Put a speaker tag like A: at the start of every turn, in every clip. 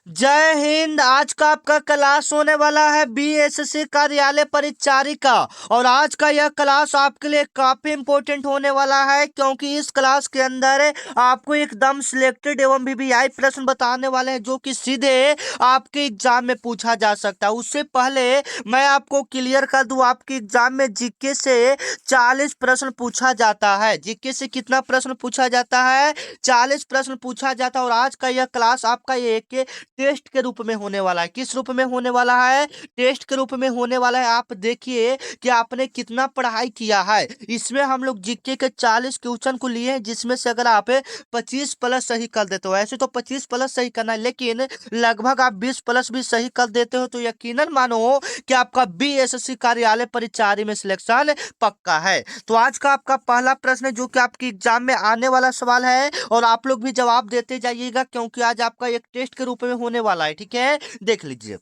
A: जय हिंद। आज का आपका क्लास होने वाला है बीएसएससी कार्यालय परिचारी का। और आज का यह क्लास आपके लिए काफी इंपॉर्टेंट होने वाला है, क्योंकि इस क्लास के अंदर आपको एकदम सिलेक्टेड एवं वीवीआई प्रश्न बताने वाले हैं, जो कि सीधे आपके एग्जाम में पूछा जा सकता है। उससे पहले मैं आपको क्लियर कर दूं, आपके एग्जाम में जीके से 40 प्रश्न पूछा जाता है। जीके से कितना प्रश्न पूछा जाता है? 40 प्रश्न पूछा जाता है। और आज का यह क्लास आपका एक टेस्ट के रूप में होने वाला है। किस रूप में होने वाला है? टेस्ट के रूप में होने वाला है। आप देखिए कि आपने कितना पढ़ाई किया है। इसमें हम लोग जीके के 40 क्वेश्चन को लिए हैं, जिसमें से अगर आप 25 प्लस सही कर देते हो, ऐसे तो 25 प्लस सही करना है, लेकिन लगभग आप 20 प्लस भी सही कर देते हो, तो यकीनन मानो कि आपका बीएसएससी कार्यालय परिचारी में सिलेक्शन पक्का है। तो आज का आपका पहला प्रश्न है, जो कि आपके एग्जाम में आने वाला सवाल है, और आप लोग भी जवाब देते जाइएगा, क्योंकि आज आपका एक टेस्ट के रूप में होने वाला है। ठीक है, देख लीजिए।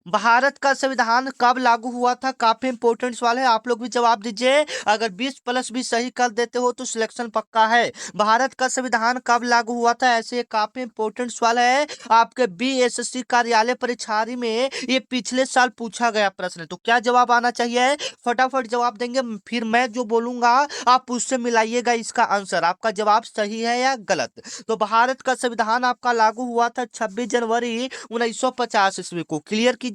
A: भारत का संविधान कब लागू हुआ था? काफी इंपॉर्टेंट सवाल है, आप लोग भी जवाब दीजिए। अगर 20 प्लस भी सही कर देते हो तो सिलेक्शन पक्का है। भारत का संविधान कब लागू हुआ था? ऐसे काफी इंपॉर्टेंट सवाल है आपके बीएसएससी कार्यालय परीक्षारी में। ये पिछले साल पूछा गया प्रश्न है, तो क्या जवाब आना चाहिए? फटाफट जवाब देंगे, फिर मैं जो बोलूंगा आप उससे मिलाइएगा इसका आंसर, आपका जवाब सही है या गलत। तो भारत का संविधान आपका लागू हुआ था 26 जनवरी 1950 ईस्वी को। क्लियर कीजिएगा,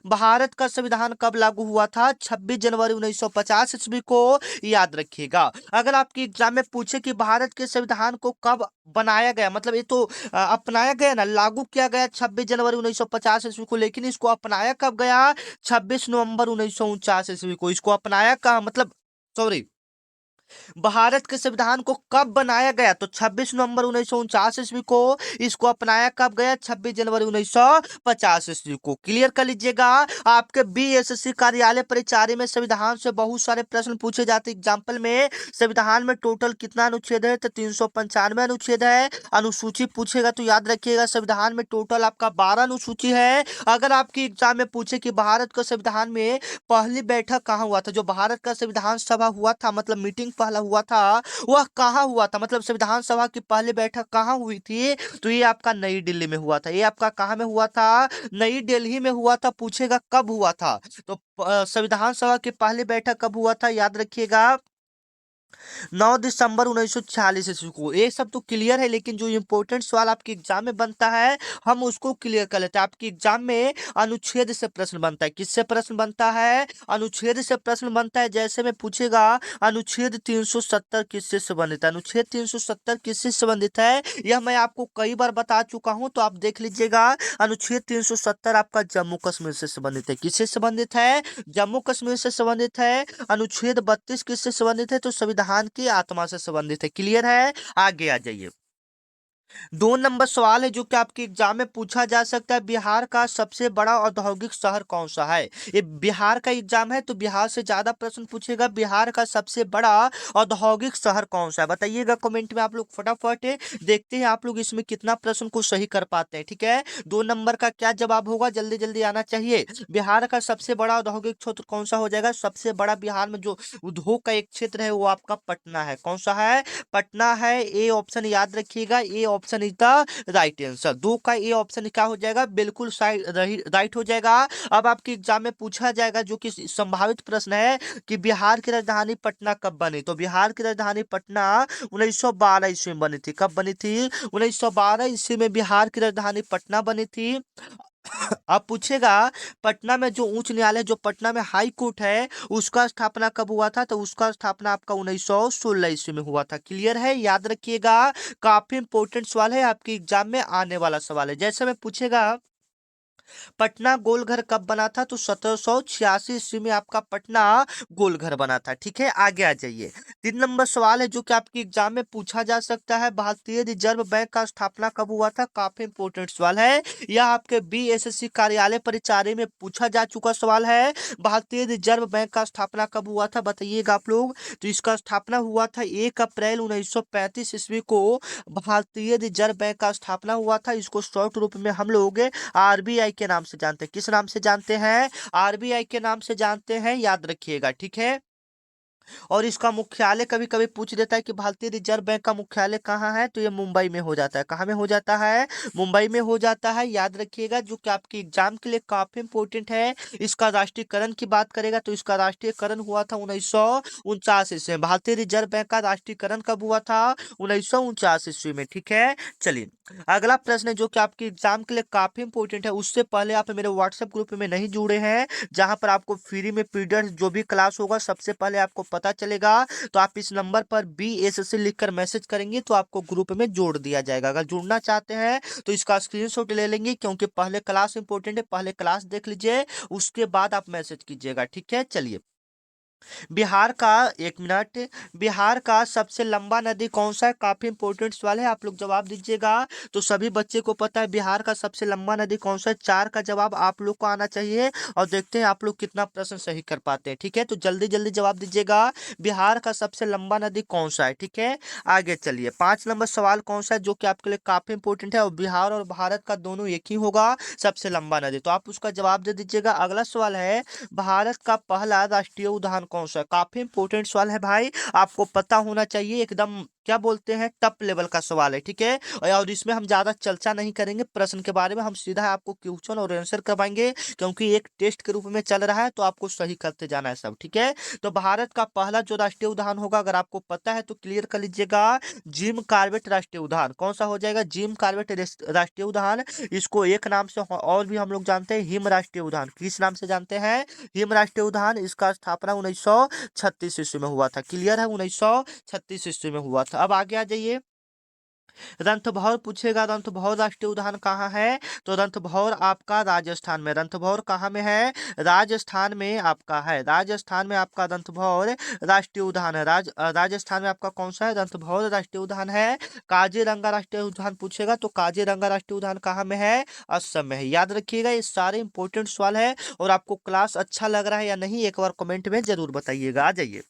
A: भारत का संविधान कब लागू हुआ था? 26 जनवरी 1950 ईस्वी को। याद रखिएगा। अगर आपके एग्जाम में पूछे कि भारत के संविधान को कब बनाया गया, मतलब ये तो अपनाया गया ना, लागू किया गया 26 जनवरी 1950 ईस्वी को, लेकिन इसको अपनाया कब गया? 26 नवंबर 1949 ईस्वी को। इसको अपनाया कहा, मतलब सॉरी, भारत के संविधान को कब बनाया गया? तो 26 नवंबर 1949 ईस्वी को। इसको अपनाया कब गया? 26 जनवरी 1950 ईस्वी को। क्लियर कर लीजिएगा। आपके बीएसएससी कार्यालय परिचारी में संविधान से बहुत सारे प्रश्न पूछे जाते हैं। एग्जाम्पल में संविधान में टोटल कितना अनुच्छेद है? तो 395 अनुच्छेद है। अनुसूची पूछेगा तो याद रखिएगा, संविधान में टोटल आपका 12 अनुसूची है। अगर आपके एग्जाम में पूछे कि भारत के संविधान में पहली बैठक कहाँ हुआ था, जो भारत का संविधान सभा हुआ था, मतलब मीटिंग पहला हुआ था, वह कहाँ हुआ था, मतलब संविधान सभा की पहली बैठक कहाँ हुई थी? तो ये आपका नई दिल्ली में हुआ था। ये आपका कहाँ में हुआ था? नई दिल्ली में हुआ था। पूछेगा कब हुआ था, तो संविधान सभा की पहली बैठक कब हुआ था? याद रखिएगा, 9 दिसंबर 1946 ईस्वी को। ये सब तो क्लियर है, लेकिन जो इंपॉर्टेंट सवाल आपके एग्जाम में बनता है, हम उसको क्लियर कर लेते हैं। आपके एग्जाम में अनुच्छेद से प्रश्न बनता है। किससे प्रश्न बनता है? अनुच्छेद से प्रश्न बनता है। जैसे में पूछेगा अनुच्छेद 370 किससे संबंधित है? अनुच्छेद 370 किससे संबंधित है, यह मैं आपको कई बार बता चुका हूं, तो आप देख लीजिएगा। अनुच्छेद 370 आपका जम्मू कश्मीर से संबंधित है। किससे संबंधित है? जम्मू कश्मीर से संबंधित है। अनुच्छेद 32 किससे संबंधित है? तो संविधान की आत्मा से संबंधित है। क्लियर है? आगे आ जाइए। 2 नंबर सवाल है, जो कि आपके एग्जाम में पूछा जा सकता है। बिहार का सबसे बड़ा औद्योगिक शहर कौन सा है? ये बिहार का एग्जाम है, तो बिहार से ज्यादा प्रश्न पूछेगा। बिहार का सबसे बड़ा औद्योगिक शहर कौन सा है? बताइएगा कमेंट में आप लोग फटाफट। देखते हैं आप लोग इसमें कितना प्रश्न को सही कर पाते हैं। ठीक है, 2 नंबर का क्या जवाब होगा? जल्दी जल्दी आना चाहिए। बिहार का सबसे बड़ा औद्योगिक क्षेत्र कौन सा हो जाएगा? सबसे बड़ा बिहार में जो उद्योग का एक क्षेत्र है, वो आपका पटना है। कौन सा है? पटना है। ए ऑप्शन याद रखिएगा, A option is the right answer. 2 का ए ऑप्शन क्या हो जाएगा? बिल्कुल राइट हो जाएगा। अब आपके एग्जाम में पूछा जाएगा, जो कि संभावित प्रश्न है, कि बिहार की राजधानी पटना कब बनी? तो बिहार की राजधानी पटना 1912 ईस्वी में बनी थी। कब बनी थी? 1912 ईस्वी में बिहार की राजधानी पटना बनी थी। अब पूछेगा पटना में जो उच्च न्यायालय, जो पटना में हाई कोर्ट है, उसका स्थापना कब हुआ था? तो उसका स्थापना आपका 1916 ईस्वी में हुआ था। क्लियर है? याद रखिएगा, काफी इंपॉर्टेंट सवाल है, आपके एग्जाम में आने वाला सवाल है। जैसे में पूछेगा पटना गोलघर कब बना था? तो 1786 ईस्वी में आपका पटना गोलघर बना था। ठीक है, आगे आ जाइए। 3 नंबर सवाल है, जो कि आपके एग्जाम में पूछा जा सकता है। भारतीय रिजर्व बैंक का स्थापना कब हुआ था? काफी इंपॉर्टेंट सवाल है। यह आपके बीएसएससी कार्यालय परिचारी में पूछा जा चुका सवाल है। भारतीय रिजर्व बैंक का स्थापना कब हुआ था? बताइएगा आप लोग। तो इसका स्थापना हुआ था 1 अप्रैल 1935 ईस्वी को। भारतीय रिजर्व बैंक का स्थापना हुआ था। इसको शॉर्ट रूप में हम लोग आरबीआई के नाम से जानते हैं। किस नाम से जानते हैं? आरबीआई के नाम से जानते हैं, याद रखिएगा। ठीक है, और इसका मुख्यालय कभी कभी पूछ देता है कि भारतीय रिजर्व बैंक का मुख्यालय कहाँ है, तो ये मुंबई में हो जाता है। कहाँ में हो जाता है? मुंबई में हो जाता है। याद रखिएगा, जो कि आपके एग्जाम के लिए काफी इंपॉर्टेंट है। इसका राष्ट्रीयकरण की बात करेगा तो इसका राष्ट्रीयकरण हुआ था 1949 ईस्वी में। भारतीय रिजर्व बैंक का राष्ट्रीयकरण कब हुआ था? 1949 ईस्वी में। ठीक है, चलिए अगला प्रश्न है जो कि आपके एग्जाम के लिए काफी इंपॉर्टेंट है। उससे पहले आप मेरे व्हाट्सएप ग्रुप में नहीं जुड़े हैं, जहां पर आपको फ्री में पीडीएफ जो भी क्लास होगा सबसे पहले आपको पता चलेगा, तो आप इस नंबर पर BSC लिखकर मैसेज करेंगे तो आपको ग्रुप में जोड़ दिया जाएगा। अगर जुड़ना चाहते हैं तो इसका स्क्रीनशॉट ले लेंगे, क्योंकि पहले क्लास इंपॉर्टेंट है। पहले क्लास देख लीजिए, उसके बाद आप मैसेज कीजिएगा। ठीक है, चलिए बिहार का, एक मिनट, बिहार का सबसे लंबा नदी कौन सा है? काफी इंपॉर्टेंट सवाल है, आप लोग जवाब दीजिएगा। तो सभी बच्चे को पता है बिहार का सबसे लंबा नदी कौन सा है। 4 का जवाब आप लोग को आना चाहिए, और देखते हैं आप लोग कितना प्रश्न सही कर पाते हैं। ठीक है, तो जल्दी जल्दी जवाब दीजिएगा, बिहार का सबसे लंबा नदी कौन सा है। ठीक है, आगे चलिए 5 नंबर सवाल कौन सा है जो कि आपके लिए काफी इंपॉर्टेंट है, और बिहार और भारत का दोनों एक ही होगा सबसे लंबा नदी, तो आप उसका जवाब दे दीजिएगा। अगला सवाल है, भारत का पहला राष्ट्रीय उद्यान कौन सा है? काफी इंपोर्टेंट सवाल है भाई, आपको पता होना चाहिए। एकदम क्या बोलते हैं, टप लेवल का सवाल है। ठीक है, और इसमें हम ज्यादा चर्चा नहीं करेंगे प्रश्न के बारे में, हम सीधा आपको क्वेश्चन और आंसर करवाएंगे, क्योंकि एक टेस्ट के रूप में चल रहा है, तो आपको सही करते जाना है सब। ठीक है, तो भारत का पहला जो राष्ट्रीय उद्यान होगा, अगर आपको पता है तो क्लियर कर लीजिएगा, जिम कॉर्बेट राष्ट्रीय उद्यान। कौन सा हो जाएगा? जिम कॉर्बेट राष्ट्रीय उद्यान। इसको एक नाम से और भी हम लोग जानते हैं, हिम राष्ट्रीय उद्यान। किस नाम से जानते हैं? हिम राष्ट्रीय उद्यान। इसका स्थापना 1936 ईस्वी में हुआ था। क्लियर है, 1936 ईस्वी में हुआ था। अब आगे आ जाइए, रणथंभौर पूछेगा, रणथंभौर राष्ट्रीय उद्यान कहाँ है? तो रणथंभौर आपका राजस्थान में। रणथंभौर कहाँ में है? राजस्थान में आपका है। राजस्थान में आपका रणथंभौर राष्ट्रीय उद्यान है। राजस्थान में आपका कौन सा है? रणथंभौर राष्ट्रीय उद्यान है। काजीरंगा राष्ट्रीय उद्यान पूछेगा तो काजीरंगा राष्ट्रीय उद्यान कहाँ में है? असम में है। याद रखिएगा, ये सारे इंपॉर्टेंट सवाल है। और आपको क्लास अच्छा लग रहा है या नहीं, एक बार कमेंट में जरूर बताइएगा। आ जाइए,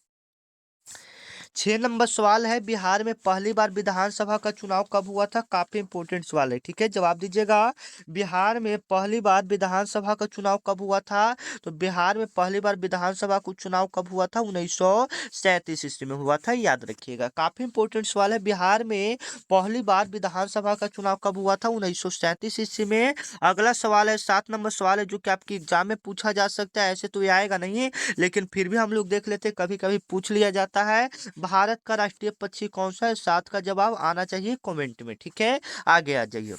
A: 6 नंबर सवाल है, बिहार में पहली बार विधानसभा का चुनाव कब हुआ था? काफी इंपॉर्टेंट सवाल है। ठीक है, जवाब दीजिएगा, बिहार में पहली बार विधानसभा का चुनाव कब हुआ था? तो बिहार में पहली बार विधानसभा का चुनाव कब हुआ था? 1937 ईस्वी में हुआ था। याद रखिएगा, काफी इंपॉर्टेंट सवाल है, बिहार में पहली बार विधानसभा का चुनाव कब हुआ था? 1937 ईस्वी में। अगला सवाल है, 7 नंबर सवाल है, जो कि आपकी एग्जाम में पूछा जा सकता है। ऐसे तो ये आएगा नहीं, लेकिन फिर भी हम लोग देख लेते हैं, कभी कभी पूछ लिया जाता है। भारत का राष्ट्रीय पक्षी कौन सा है? 7 का जवाब आना चाहिए कमेंट में। ठीक है, आगे आ जाइए,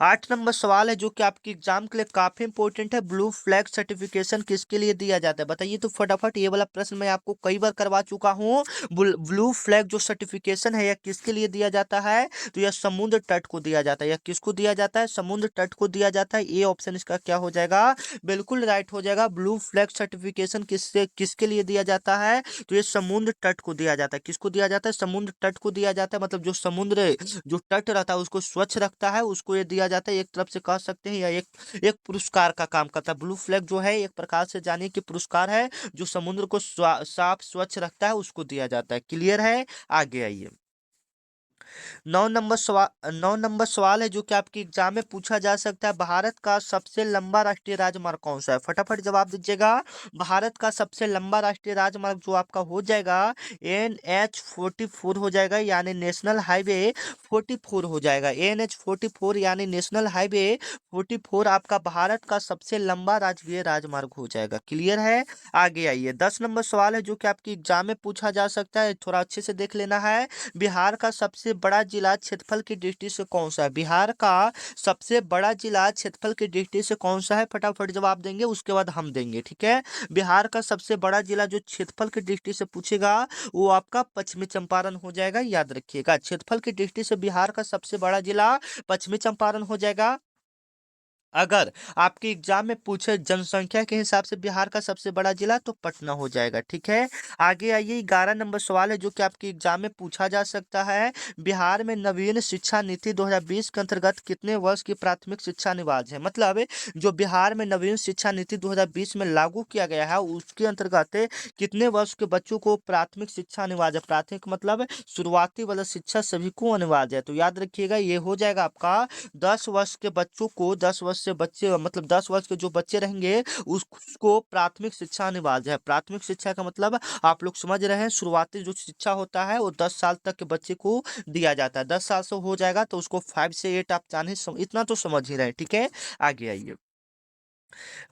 A: 8 नंबर सवाल है, जो कि आपकी एग्जाम के लिए काफी इंपॉर्टेंट है। ब्लू फ्लैग सर्टिफिकेशन किसके लिए दिया जाता है? बताइए तो फटाफट। ये वाला प्रश्न मैं आपको कई बार करवा चुका हूँ। ब्लू फ्लैग जो सर्टिफिकेशन है, यह किसके लिए दिया जाता है? तो यह समुद्र तट को दिया जाता है। यह किसको दिया जाता है? समुद्र तट को दिया जाता है। ये ऑप्शन इसका क्या हो जाएगा? बिल्कुल राइट हो जाएगा। ब्लू फ्लैग सर्टिफिकेशन किसके लिए दिया जाता है? तो ये समुद्र तट को दिया जाता है। किसको दिया जाता है? समुद्र तट को दिया जाता है। मतलब जो समुद्र, जो तट रहता है उसको स्वच्छ रखता है, उसको ये दिया जाता है। एक तरफ से कह सकते हैं या एक पुरस्कार का काम करता है। ब्लू फ्लैग जो है एक प्रकार से जानिए कि पुरस्कार है, जो समुद्र को साफ स्वच्छ रखता है, उसको दिया जाता है। क्लियर है, आगे आइए, 9 नंबर सवाल है, जो कि आपके एग्जाम में पूछा जा सकता है। भारत का सबसे लंबा राष्ट्रीय राजमार्ग कौन सा है? फटाफट जवाब दीजिएगा। भारत का सबसे लंबा राष्ट्रीय राजमार्ग जो आपका हो जाएगा, NH 44 हो जाएगा, यानी नेशनल हाईवे 44 हो जाएगा। NH 44 यानी नेशनल हाईवे 44 आपका भारत का सबसे लंबा राष्ट्रीय राजमार्ग हो जाएगा। क्लियर है, आगे आइए, 10 नंबर सवाल है, जो कि आपके एग्जाम में पूछा जा सकता है। थोड़ा अच्छे से देख लेना है। बिहार का सबसे बड़ा जिला क्षेत्रफल की दृष्टि से कौन सा है? बिहार का सबसे बड़ा जिला क्षेत्रफल की दृष्टि से कौन सा है? फटाफट जवाब देंगे, उसके बाद हम देंगे। ठीक है, बिहार का सबसे बड़ा जिला जो क्षेत्रफल की दृष्टि से पूछेगा, वो आपका पश्चिमी चंपारण हो जाएगा। याद रखिएगा, क्षेत्रफल की दृष्टि से बिहार का सबसे बड़ा जिला पश्चिमी चंपारण हो जाएगा। अगर आपके एग्जाम में पूछे जनसंख्या के हिसाब से बिहार का सबसे बड़ा जिला, तो पटना हो जाएगा। ठीक है, आगे आइए, 11 नंबर सवाल है, जो कि आपके एग्जाम में पूछा जा सकता है। बिहार में नवीन शिक्षा नीति 2020 के अंतर्गत कितने वर्ष की प्राथमिक शिक्षा अनिवार्य है? मतलब जो बिहार में नवीन शिक्षा नीति 2020 में लागू किया गया है, उसके अंतर्गत कितने वर्ष के बच्चों को प्राथमिक शिक्षा अनिवार्य है? प्राथमिक मतलब शुरुआती वाला शिक्षा सभी को अनिवार्य है। तो याद रखिएगा, ये हो जाएगा आपका 10 वर्ष के बच्चों को, 10 वर्ष से बच्चे मतलब 10 वर्ष के जो बच्चे रहेंगे उसको प्राथमिक शिक्षा अनिवार्य है। प्राथमिक शिक्षा का मतलब आप लोग समझ रहे हैं, शुरुआती जो शिक्षा होता है वो 10 साल तक के बच्चे को दिया जाता है। 10 साल से हो जाएगा तो उसको 5 से 8 आप जाने इतना तो समझ ही रहे हैं, ठीक है। आगे आइए।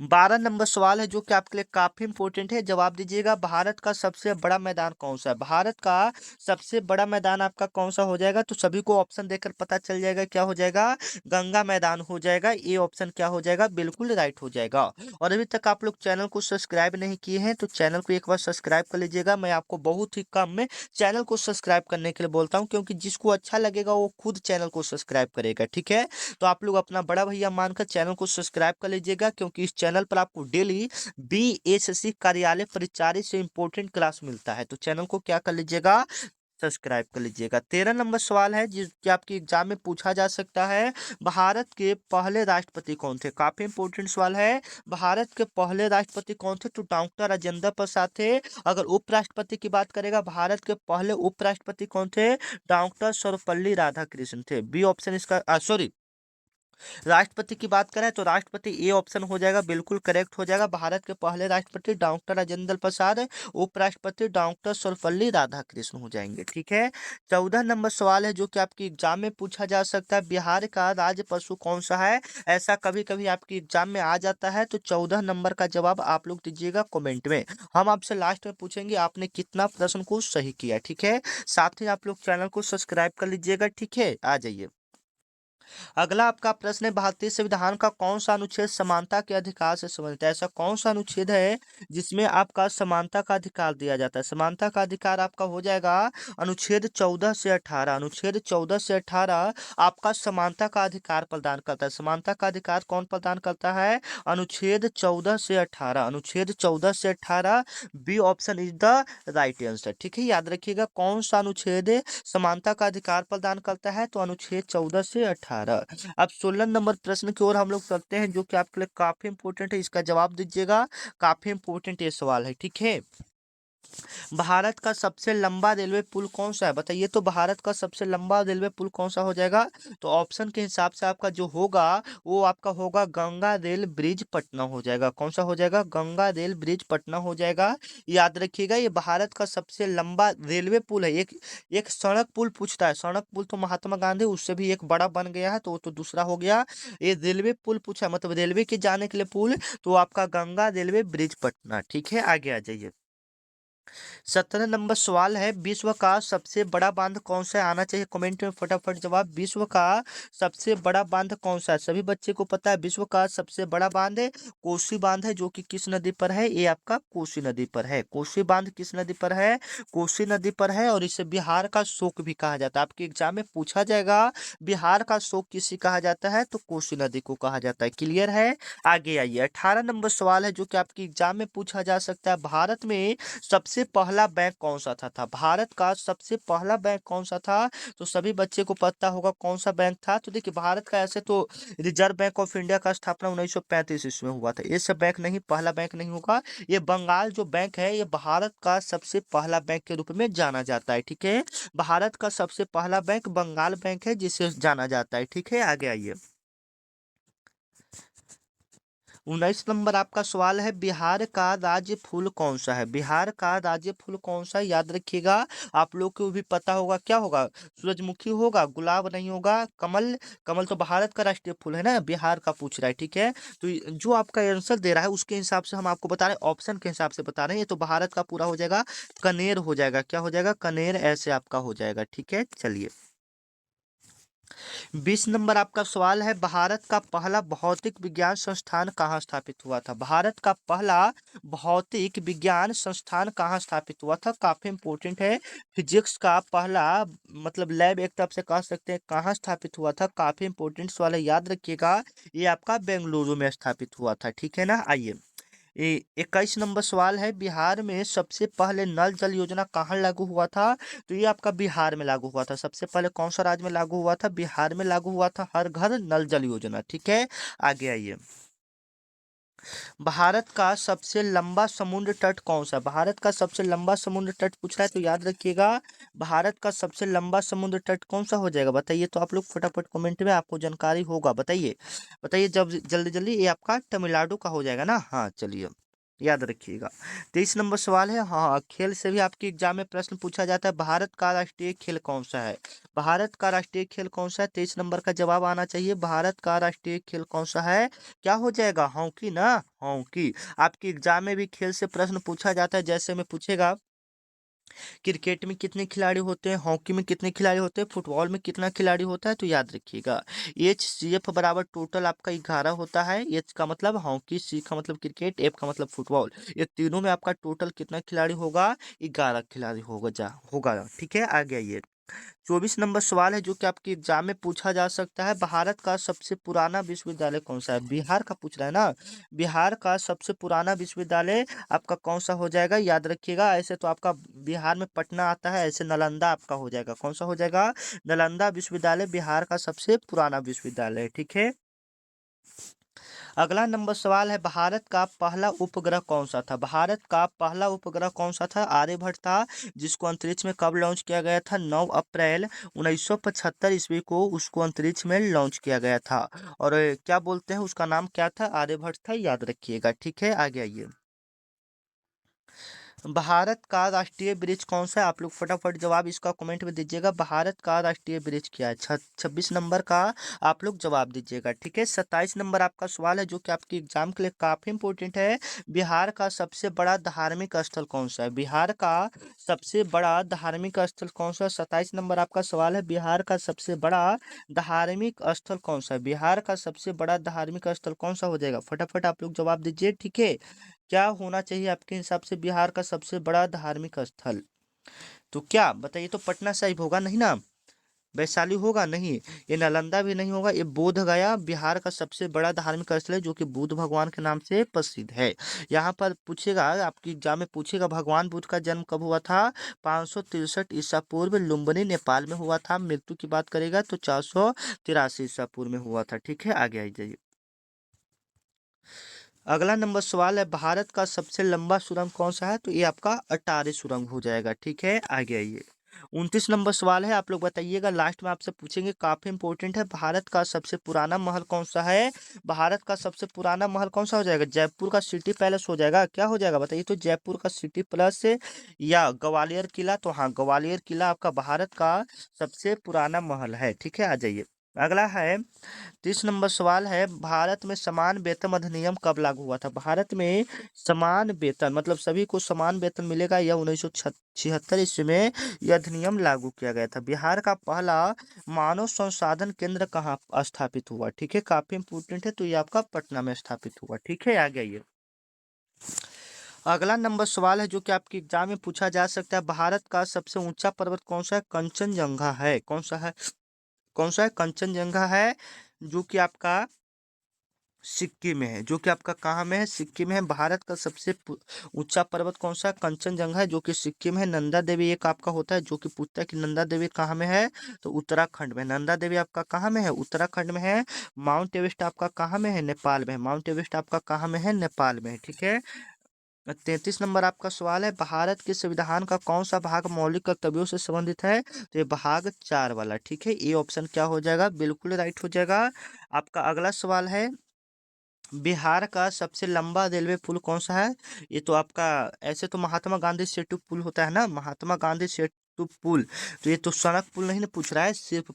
A: 12 नंबर सवाल है जो कि आपके लिए काफी इंपॉर्टेंट है, जवाब दीजिएगा। भारत का सबसे बड़ा मैदान कौन सा है? भारत का सबसे बड़ा मैदान आपका कौन सा हो जाएगा? तो सभी को ऑप्शन देकर पता चल जाएगा, क्या हो जाएगा? गंगा मैदान हो जाएगा। ये ऑप्शन क्या हो जाएगा? बिल्कुल राइट हो जाएगा। और अभी तक आप लोग चैनल को सब्सक्राइब नहीं किए हैं तो चैनल को एक बार सब्सक्राइब कर लीजिएगा। मैं आपको बहुत ही कम में चैनल को सब्सक्राइब करने के लिए बोलता हूँ, क्योंकि जिसको अच्छा लगेगा वो खुद चैनल को सब्सक्राइब करेगा, ठीक है। तो आप लोग अपना बड़ा भैया मानकर चैनल को सब्सक्राइब कर लीजिएगा, क्योंकि इस चैनल पर आपको डेली बीएसएससी कार्यालय परिचारी से इंपॉर्टेंट क्लास मिलता है। तो चैनल को क्या कर लीजिएगा? सब्सक्राइब कर लीजिएगा। 13 नंबर सवाल है जिसके आपके एग्जाम में पूछा जा सकता है, भारत के पहले राष्ट्रपति कौन थे? काफी इंपॉर्टेंट सवाल है। भारत के पहले राष्ट्रपति कौन थे? तो डॉक्टर राजेंद्र प्रसाद थे। अगर उपराष्ट्रपति की बात करेगा, भारत के पहले उपराष्ट्रपति कौन थे? डॉक्टर सर्वपल्ली राधाकृष्णन थे। बी ऑप्शन इसका सॉरी, राष्ट्रपति की बात करें तो राष्ट्रपति ए ऑप्शन हो जाएगा, बिल्कुल करेक्ट हो जाएगा। भारत के पहले राष्ट्रपति डॉक्टर राजेंद्र प्रसाद, उपराष्ट्रपति डॉक्टर सर्वपल्ली राधाकृष्णन हो जाएंगे, ठीक है। 14 नंबर सवाल है जो कि आपके एग्जाम में पूछा जा सकता है, बिहार का राज्य पशु कौन सा है? ऐसा कभी कभी आपके एग्जाम में आ जाता है। तो 14 नंबर का जवाब आप लोग दीजिएगा कमेंट में। हम आपसे लास्ट में पूछेंगे आपने कितना प्रश्न को सही किया, ठीक है। साथ ही आप लोग चैनल को सब्सक्राइब कर लीजिएगा, ठीक है। आ जाइए। अगला आपका प्रश्न है, भारतीय संविधान का कौन सा अनुच्छेद समानता के अधिकार से संबंधित है? ऐसा कौन सा अनुच्छेद है जिसमें आपका समानता का अधिकार दिया जाता है? समानता का अधिकार आपका हो जाएगा अनुच्छेद 14 से 18। अनुच्छेद 14 से 18 आपका समानता का अधिकार प्रदान करता है। समानता का अधिकार कौन प्रदान करता है? अनुच्छेद 14 से 18। अनुच्छेद 14 से 18 B option is the right answer, ठीक है। याद रखिएगा कौन सा अनुच्छेद समानता का अधिकार प्रदान करता है, तो अनुच्छेद 14 से 18। अब 16 नंबर प्रश्न की ओर हम लोग चलते हैं जो कि आपके लिए काफी इंपॉर्टेंट है। इसका जवाब दीजिएगा, काफी इंपॉर्टेंट ये सवाल है, ठीक है। भारत का सबसे लंबा रेलवे पुल कौन सा है? बताइए तो भारत का सबसे लंबा रेलवे पुल कौन सा हो जाएगा? तो ऑप्शन के हिसाब से आपका जो होगा वो आपका होगा गंगा रेल ब्रिज पटना हो जाएगा। कौन सा हो जाएगा? गंगा रेल ब्रिज पटना हो जाएगा। याद रखिएगा ये भारत का सबसे लंबा रेलवे पुल है। एक एक सड़क पुल पूछता है, सड़क पुल तो महात्मा गांधी उससे भी एक बड़ा बन गया है, तो वो तो दूसरा हो गया। ये रेलवे पुल पूछा है, मतलब रेलवे के जाने के लिए पुल, तो आपका गंगा रेलवे ब्रिज पटना, ठीक है। आगे आ जाइए। 17 नंबर सवाल है, विश्व का सबसे बड़ा बांध कौन सा है? आना चाहिए कमेंट में फटाफट जवाब। विश्व का सबसे बड़ा बांध कौन सा है? सभी बच्चे को पता है विश्व का सबसे बड़ा बांध कोसी बांध है, जो कि किस नदी पर है? ये आपका कोसी नदी पर है। कोसी बांध किस नदी पर है? कोसी नदी पर है। और इसे बिहार का शोक भी कहा जाता है। आपके एग्जाम में पूछा जाएगा बिहार का शोक किसे कहा जाता है? तो कोसी नदी को कहा जाता है। क्लियर है? आगे आइए। 18 नंबर सवाल है जो कि आपके एग्जाम में पूछा जा सकता है, भारत में सबसे पहला बैंक कौन सा था? भारत का सबसे पहला बैंक कौन सा था? तो सभी बच्चे को पता होगा कौन सा बैंक था। तो देखिए भारत का ऐसे तो रिजर्व बैंक ऑफ इंडिया का स्थापना 1935 ईस्वी में हुआ था। ये सब बैंक नहीं, पहला बैंक नहीं होगा। ये बंगाल जो बैंक है ये भारत का सबसे पहला बैंक के रूप में जाना जाता है, ठीक है। भारत का सबसे पहला बैंक बंगाल बैंक है जिसे जाना जाता है, ठीक है। आगे आइए। 19 नंबर आपका सवाल है, बिहार का राज्य फूल कौन सा है? बिहार का राज्य फूल कौन सा है? याद रखिएगा, आप लोग को भी पता होगा, क्या होगा? सूरजमुखी होगा, गुलाब नहीं होगा, कमल। कमल तो भारत का राष्ट्रीय फूल है ना, बिहार का पूछ रहा है, ठीक है। तो जो आपका आंसर दे रहा है उसके हिसाब से हम आपको बता रहे हैं, ऑप्शन के हिसाब से बता रहे हैं। ये तो भारत का पूरा हो जाएगा, कनेर हो जाएगा। क्या हो जाएगा? कनेर, ऐसे आपका हो जाएगा, ठीक है। चलिए। 20 नंबर आपका सवाल है, भारत का पहला भौतिक विज्ञान संस्थान कहाँ स्थापित हुआ था? भारत का पहला भौतिक विज्ञान संस्थान कहाँ स्थापित हुआ था? काफी इंपॉर्टेंट है। फिजिक्स का पहला मतलब लैब एक तरफ से कह सकते हैं कहाँ स्थापित हुआ था। काफी इंपॉर्टेंट सवाल है, याद रखिएगा। ये आपका बेंगलुरु में स्थापित हुआ था, ठीक है ना। आइए। 21 नंबर सवाल है, बिहार में सबसे पहले नल जल योजना कहाँ लागू हुआ था? तो ये आपका बिहार में लागू हुआ था। सबसे पहले कौन सा राज्य में लागू हुआ था? बिहार में लागू हुआ था, हर घर नल जल योजना, ठीक है। आगे आइए। भारत का सबसे लंबा समुद्र तट कौन सा है? भारत का सबसे लंबा समुद्र तट पूछ रहा है तो याद रखिएगा, भारत का सबसे लंबा समुद्र तट कौन सा हो जाएगा बताइए। तो आप लोग फटाफट कमेंट में, आपको जानकारी होगा बताइए। बताइए जब जल्दी जल्दी। ये आपका तमिलनाडु का हो जाएगा ना। हाँ चलिए, याद रखिएगा। 23 नंबर सवाल है, हाँ खेल से भी आपके एग्जाम में प्रश्न पूछा जाता है। भारत का राष्ट्रीय खेल कौन सा है? भारत का राष्ट्रीय खेल कौन सा है? 23 नंबर का जवाब आना चाहिए। भारत का राष्ट्रीय खेल कौन सा है? क्या हो जाएगा? हॉकी ना, हॉकी। आपके एग्जाम में भी खेल से प्रश्न पूछा जाता है। जैसे में पूछेगा क्रिकेट में कितने खिलाड़ी होते हैं, हॉकी में कितने खिलाड़ी होते हैं, फुटबॉल में कितना खिलाड़ी होता है, तो याद रखिएगा HCF बराबर टोटल आपका 11 होता है। एच का मतलब हॉकी, सी का मतलब क्रिकेट, एफ का मतलब फुटबॉल। ये तीनों में आपका टोटल कितना खिलाड़ी होगा? 11 खिलाड़ी होगा। ठीक है, आगे आइए। 24 नंबर सवाल है जो कि आपके एग्जाम में पूछा जा सकता है। भारत का सबसे पुराना विश्वविद्यालय कौन सा है? बिहार का पूछ रहा है ना। बिहार का सबसे पुराना विश्वविद्यालय आपका कौन सा हो जाएगा? याद रखिएगा, ऐसे तो आपका बिहार में पटना आता है, ऐसे नालंदा आपका हो जाएगा। कौन सा हो जाएगा? नालंदा विश्वविद्यालय बिहार का सबसे पुराना विश्वविद्यालय है। ठीक है, अगला नंबर सवाल है, भारत का पहला उपग्रह कौन सा था? भारत का पहला उपग्रह कौन सा था? आर्यभट्ट था, जिसको अंतरिक्ष में कब लॉन्च किया गया था? 9 अप्रैल 1975 ईस्वी को उसको अंतरिक्ष में लॉन्च किया गया था। और क्या बोलते हैं, उसका नाम क्या था? आर्यभट्ट था, याद रखिएगा। ठीक है, आगे आइए। भारत का राष्ट्रीय वृक्ष कौन सा है? आप लोग फटाफट जवाब इसका कमेंट में दीजिएगा। भारत का राष्ट्रीय वृक्ष क्या है? 26 नंबर का आप लोग जवाब दीजिएगा। ठीक है, 27 नंबर आपका सवाल है जो कि आपके एग्जाम के लिए काफी इंपॉर्टेंट है। बिहार का सबसे बड़ा धार्मिक स्थल कौन सा है? बिहार का सबसे बड़ा धार्मिक स्थल कौन सा है? 27 नंबर आपका सवाल है, बिहार का सबसे बड़ा धार्मिक स्थल कौन सा है? बिहार का सबसे बड़ा धार्मिक स्थल कौन सा हो जाएगा? फटाफट आप लोग जवाब दीजिए। ठीक है, क्या होना चाहिए आपके हिसाब से बिहार का सबसे बड़ा धार्मिक स्थल? तो क्या बताइए, तो पटना साहिब होगा नहीं ना, वैशाली होगा नहीं, ये नालंदा भी नहीं होगा, ये बोध गया बिहार का सबसे बड़ा धार्मिक स्थल है जो कि बुद्ध भगवान के नाम से प्रसिद्ध है। यहाँ पर पूछेगा, आपकी एग्जाम में पूछेगा भगवान बुद्ध का जन्म कब हुआ था? 563 ईसा पूर्व लुम्बिनी नेपाल में हुआ था। मृत्यु की बात करेगा तो 483 ईसा पूर्व में हुआ था। ठीक है, आगे आ जाइए। अगला नंबर सवाल है, भारत का सबसे लंबा सुरंग कौन सा है? तो ये आपका अटारी सुरंग हो जाएगा। ठीक है, आगे आइए। 29 नंबर सवाल है, आप लोग बताइएगा, लास्ट में आपसे पूछेंगे, काफी इंपॉर्टेंट है। भारत का सबसे पुराना महल कौन सा है? भारत का सबसे पुराना महल कौन सा हो जाएगा? जयपुर का सिटी पैलेस हो जाएगा। क्या हो जाएगा बताइए, तो जयपुर का सिटी पैलेस या ग्वालियर किला? तो हाँ, ग्वालियर किला आपका भारत का सबसे पुराना महल है। ठीक है, आ जाइए। अगला है 30 नंबर सवाल है, भारत में समान वेतन अधिनियम कब लागू हुआ था? भारत में समान वेतन मतलब सभी को समान वेतन मिलेगा, यह 1976 ईस्वी में यह अधिनियम लागू किया गया था। बिहार का पहला मानव संसाधन केंद्र कहाँ स्थापित हुआ? ठीक है, काफी इंपोर्टेंट है, तो ये आपका पटना में स्थापित हुआ। ठीक है, आगे आइए। अगला नंबर सवाल है जो कि आपके एग्जाम में पूछा जा सकता है, भारत का सबसे ऊंचा पर्वत कौन सा है? कंचनजंगा है। कौन सा है? कौन सा है? कंचनजंगा है, जो कि आपका सिक्किम में है। जो कि आपका कहाँ में है? सिक्किम में है। भारत का सबसे ऊंचा पर्वत कौन सा? कंचनजंगा है, जो कि सिक्किम है। नंदा देवी एक आपका होता है, जो कि पूछता है कि नंदा देवी कहाँ में है, तो उत्तराखंड में। नंदा देवी आपका कहाँ में है? उत्तराखंड में है। माउंट एवरेस्ट आपका कहाँ में है? नेपाल में है। माउंट एवरेस्ट आपका कहाँ में है? नेपाल में है। ठीक है, 33 नंबर आपका सवाल है, भारत के संविधान का कौन सा भाग मौलिक कर्तव्यों से संबंधित है? तो ये भाग 4 वाला। ठीक है, ये ऑप्शन क्या हो जाएगा? बिल्कुल राइट हो जाएगा। आपका अगला सवाल है, बिहार का सबसे लंबा रेलवे पुल कौन सा है? ये तो आपका, ऐसे तो महात्मा गांधी सेतु पुल होता है ना, महात्मा गांधी सेतु पुल। तो ये तो सड़क पुल नहीं ना पूछ रहा है, सिर्फ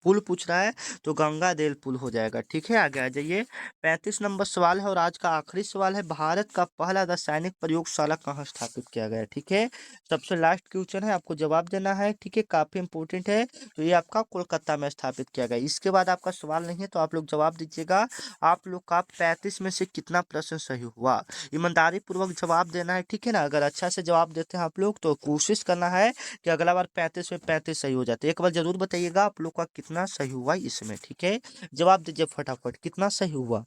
A: पुल पूछ रहा है, तो गंगा रेल पुल हो जाएगा। ठीक है, आगे आ जाइए। 35 नंबर सवाल है और आज का आखिरी सवाल है, भारत का पहला रासायनिक प्रयोगशाला कहाँ स्थापित किया गया है? ठीक है, सबसे लास्ट क्वेश्चन है, आपको जवाब देना है। ठीक है, काफी इंपोर्टेंट है, तो ये आपका कोलकाता में स्थापित किया गया। इसके बाद आपका सवाल नहीं है, तो आप लोग जवाब दीजिएगा। आप लोग का 35 में से कितना प्रश्न सही हुआ? ईमानदारी पूर्वक जवाब देना है। ठीक है ना, अगर अच्छा से जवाब देते हैं आप लोग तो कोशिश करना है कि अगला बार 35 में 35 सही हो जाते। एक बार जरूर बताइएगा आप लोग का कितना सही हुआ इसमें। ठीक है, जवाब दीजिए फटाफट, कितना सही हुआ?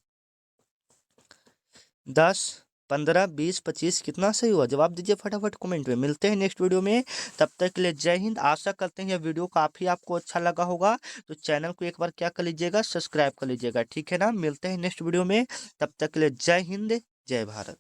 A: 10, 15, 20, 25 कितना सही हुआ? जवाब दीजिए फटाफट कमेंट में। मिलते हैं नेक्स्ट वीडियो में, तब तक के लिए जय हिंद। आशा करते हैं यह वीडियो काफ़ी आपको अच्छा लगा होगा, तो चैनल को एक बार क्या कर लीजिएगा, सब्सक्राइब कर लीजिएगा, ठीक है ना। मिलते हैं नेक्स्ट वीडियो में, तब तक के लिए जय हिंद, जय भारत।